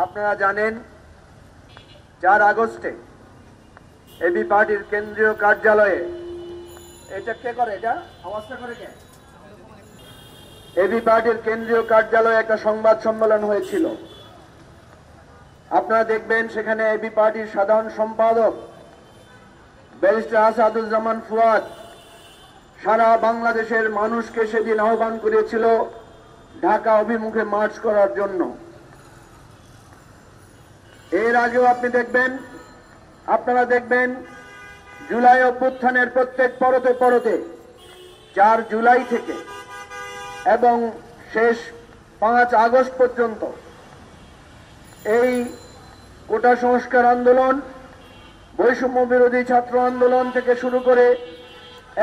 আপনারা জানেন 4 আগস্টে এবি পার্টির কেন্দ্রীয় কার্যালয়ে এটা কে করে, এটা আওয়াজটা করে কে? এবি পার্টির কেন্দ্রীয় কার্যালয়ে একটা সংবাদ সম্মেলন হয়েছিল। আপনারা দেখবেন সেখানে এবি পার্টির সাধারণ সম্পাদক ব্যারিস্টার আসাদুজ্জামান ফুয়াদ সারা বাংলাদেশের মানুষকে সেদিন আহ্বান করেছিল ঢাকা অভিমুখে মার্চ করার জন্য। এর আগেও আপনারা দেখবেন জুলাই অভ্যুত্থানের প্রত্যেক পরতে পরতে 4 জুলাই থেকে এবং শেষ 5 আগস্ট পর্যন্ত এই কোটা সংস্কার আন্দোলন, বৈষম্য বিরোধী ছাত্র আন্দোলন থেকে শুরু করে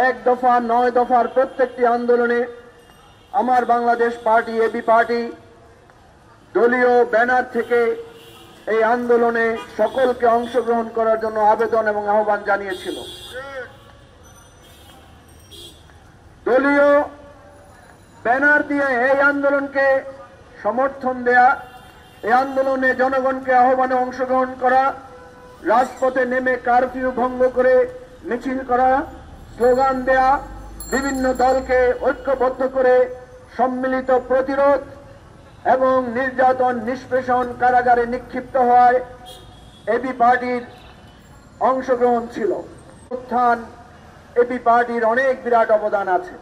1 দফা 9 দফার প্রত্যেকটি আন্দোলনে আমার বাংলাদেশ পার্টি এবি পার্টি দলীয় ব্যানার থেকে এই আন্দোলনে সকলকে অংশগ্রহণ করার জন্য আবেদন এবং আহ্বান জানিয়েছিল। দলীয় ব্যানার দিয়ে এই আন্দোলনকে সমর্থন দেয়া, এই আন্দোলনে জনগণকে আহ্বানে অংশগ্রহণ করা, রাজপথে নেমে কারফিউ ভঙ্গ করে মিছিল করা, স্লোগান দেয়া, বিভিন্ন দলকে ঐক্যবদ্ধ করে সম্মিলিত প্রতিরোধ এবং নির্যাতন নিষ্পেষণ কারাগারে নিক্ষিপ্ত হওয়ায় এবি পার্টির অংশগ্রহণ ছিল। উত্থান এবি পার্টির অনেক বিরাট অবদান আছে।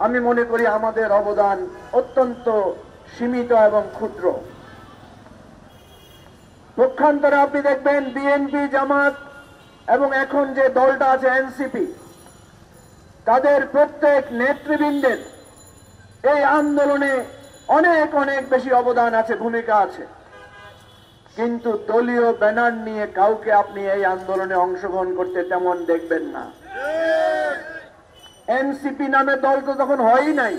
আমি মনে করি আমাদের অবদান অত্যন্ত সীমিত এবং ক্ষুদ্র। পক্ষান্তরে আপনি দেখবেন বিএনপি, জামাত এবং এখন যে দলটা আছে এনসিপি, তাদের প্রত্যেক নেতৃবৃন্দের এই আন্দোলনে অনেক অনেক বেশি অবদান আছে, ভূমিকা আছে। কিন্তু দলীয় ব্যানার নিয়ে কাউকে আপনি এই আন্দোলনে অংশগ্রহণ করতে তেমন দেখবেন না। এনসিপি নামে দল তো তখন হয়ই নাই,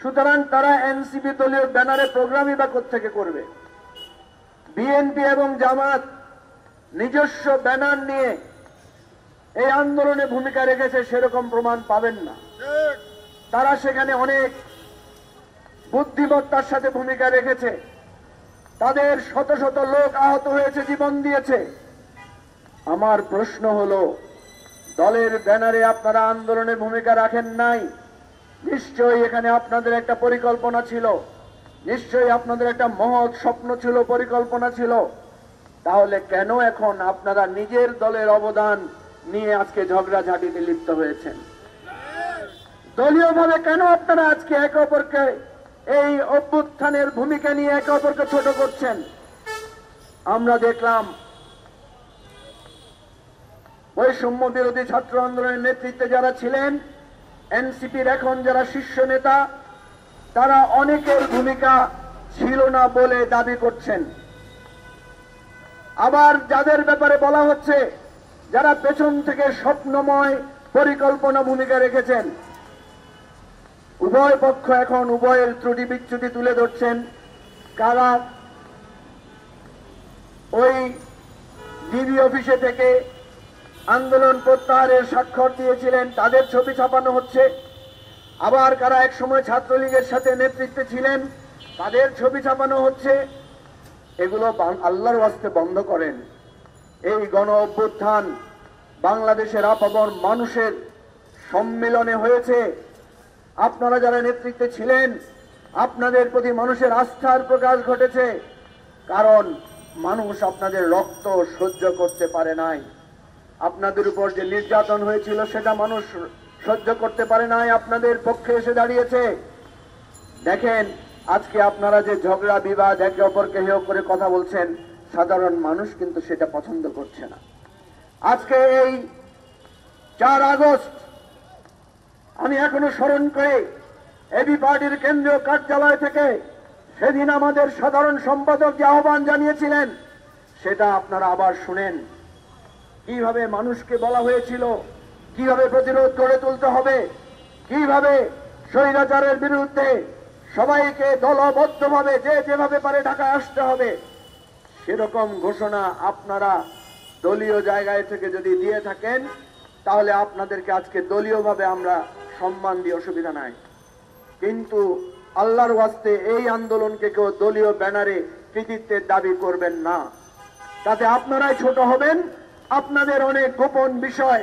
সুতরাং তারা এনসিপি দলীয় ব্যানারে প্রোগ্রামই বা কোত্থেকে করবে? বিএনপি এবং জামাত নিজস্ব ব্যানার নিয়ে এই আন্দোলনে ভূমিকা রেখেছে সেরকম প্রমাণ পাবেন না। তারা সেখানে অনেক বুদ্ধিমত্তার সাথে ভূমিকা রেখেছে। তাদের শত শত লোক আহত হয়েছে, জীবন দিয়েছে। আমার প্রশ্ন হলো, দলের ব্যানারে আপনারা আন্দোলনে ভূমিকা রাখেন নাই, নিশ্চয়ই এখানে আপনাদের একটা পরিকল্পনা ছিল, নিশ্চয়ই আপনাদের একটা মহৎ স্বপ্ন ছিল, পরিকল্পনা ছিল। তাহলে কেন এখন আপনারা নিজের দলের অবদান নিয়ে আজকে ঝগড়াঝাটিতে লিপ্ত হয়েছেন? দলীয়ভাবে কেন আপনারা আজকে একে অপরকে এই অভ্যুত্থানের ভূমিকা নিয়ে একে অপরকে ছোট করছেন? আমরা দেখলাম বৈষম্য বিরোধী ছাত্র আন্দোলনের নেতৃত্বে যারা ছিলেন, এনসিপির এখন যারা শীর্ষ নেতা, তারা অনেকের ভূমিকা ছিল না বলে দাবি করছেন। আবার যাদের ব্যাপারে বলা হচ্ছে যারা পেছন থেকে স্বপ্নময় পরিকল্পনা ভূমিকা রেখেছেন, উভয় পক্ষ এখন উভয়ের ত্রুটি বিচ্যুতি তুলে ধরছেন। কারা ওই ডিবি অফিসে থেকে আন্দোলন প্রত্যাহারের স্বাক্ষর দিয়েছিলেন তাদের ছবি ছাপানো হচ্ছে, আবার কারা এক সময় ছাত্রলীগের সাথে নেতৃত্বে ছিলেন তাদের ছবি ছাপানো হচ্ছে। এগুলো আল্লাহর ওয়াস্তে বন্ধ করেন। এই গণ অভ্যুত্থান বাংলাদেশের আপামর মানুষের সম্মিলনে হয়েছে। আপনারা যারা নেতৃত্বে ছিলেন, আপনাদের প্রতি মানুষের আস্থার প্রকাশ ঘটেছে, কারণ মানুষ আপনাদের রক্ত সহ্য করতে পারে নাই। আপনাদের উপর যে নির্যাতন হয়েছিল সেটা মানুষ সহ্য করতে পারে নাই, আপনাদের পক্ষে এসে দাঁড়িয়েছে। দেখেন আজকে আপনারা যে ঝগড়া বিবাদ, একে অপরকে হেয় করে কথা বলছেন, সাধারণ মানুষ কিন্তু সেটা পছন্দ করছে না। আজকে এই 4 আগস্ট আমি এখনো স্মরণ করি, এবি পার্টির কেন্দ্রীয় কার্যালয় থেকে সেদিন আমাদের সাধারণ সম্পাদক যে আহ্বান জানিয়েছিলেন সেটা আপনারা আবার শুনেন। কিভাবে মানুষকে বলা হয়েছিল কিভাবে প্রতিরোধ গড়ে তুলতে হবে, কিভাবে স্বৈরাচারের বিরুদ্ধে সবাইকে দলবদ্ধভাবে যে যেভাবে পারে ঢাকায় আসতে হবে, সেরকম ঘোষণা আপনারা দলীয় জায়গায় থেকে যদি দিয়ে থাকেন তাহলে আপনাদেরকে আজকে দলীয়ভাবে আমরা সম্মান দিয়ে অসুবিধা নাই। কিন্তু আল্লাহর ওয়াস্তে এই আন্দোলনকে কেউ দলীয় ব্যানারে কৃতিত্বের দাবি করবেন না। তাতে আপনারাই ছোট হবেন, আপনাদের অনেক গোপন বিষয়,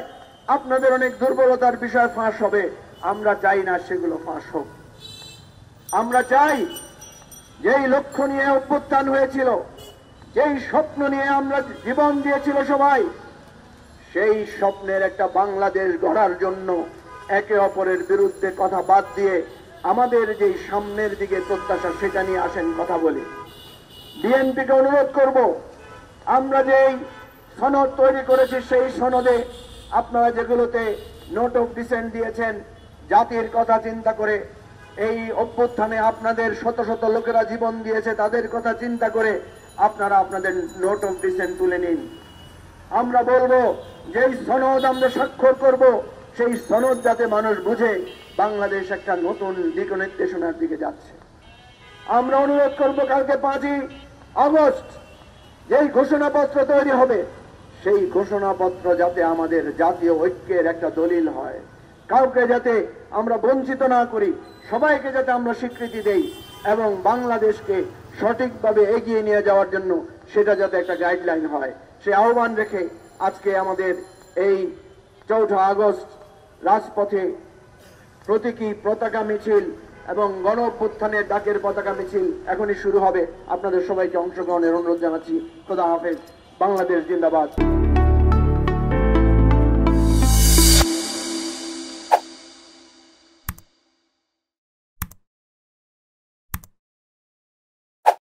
আপনাদের অনেক দুর্বলতার বিষয় ফাঁস হবে। আমরা চাই না সেগুলো ফাঁস হোক। আমরা চাই যেই লক্ষ্য নিয়ে অভ্যুত্থান হয়েছিল, যেই স্বপ্ন নিয়ে আমরা জীবন দিয়েছিল সবাই, সেই স্বপ্নের একটা বাংলাদেশ গড়ার জন্য একে অপরের বিরুদ্ধে কথা বাদ দিয়ে আমাদের যেই সামনের দিকে প্রত্যাশা সেটা নিয়ে আসেন কথা বলি। বিএনপিকে অনুরোধ করব, আমরা যেই সনদ তৈরি করেছি সেই সনদে আপনারা যেগুলোতে নোট অফ ডিসেন্ট দিয়েছেন, জাতির কথা চিন্তা করে, এই অভ্যুত্থানে আপনাদের শত শত লোকেরা জীবন দিয়েছে তাদের কথা চিন্তা করে আপনারা আপনাদের নোট অফ ডিসেন্ট তুলে নিন। আমরা বলবো যেই সনদ আমরা স্বাক্ষর করব সেই সনদ যাতে মানুষ বুঝে বাংলাদেশ একটা নতুন দিক নির্দেশনার দিকে যাচ্ছে। আমরা অনুরোধ করব কালকে 5ই আগস্ট যেই ঘোষণাপত্র তৈরি হবে সেই ঘোষণাপত্র যাতে আমাদের জাতীয় ঐক্যের একটা দলিল হয়, কাউকে যাতে আমরা বঞ্চিত না করি, সবাইকে যাতে আমরা স্বীকৃতি দেই এবং বাংলাদেশকে সঠিকভাবে এগিয়ে নিয়ে যাওয়ার জন্য সেটা যাতে একটা গাইডলাইন হয়, সে আহ্বান রেখে আজকে আমাদের এই 4 আগস্ট রাজপথে প্রতীকী পতাকা মিছিল এবং গণ অভ্যুত্থানের ডাকের পতাকা মিছিল এখনই শুরু হবে। আপনাদের সবাইকে অংশগ্রহণের অনুরোধ জানাচ্ছি। খোদা হাফেজ। বাংলাদেশ জিন্দাবাদ।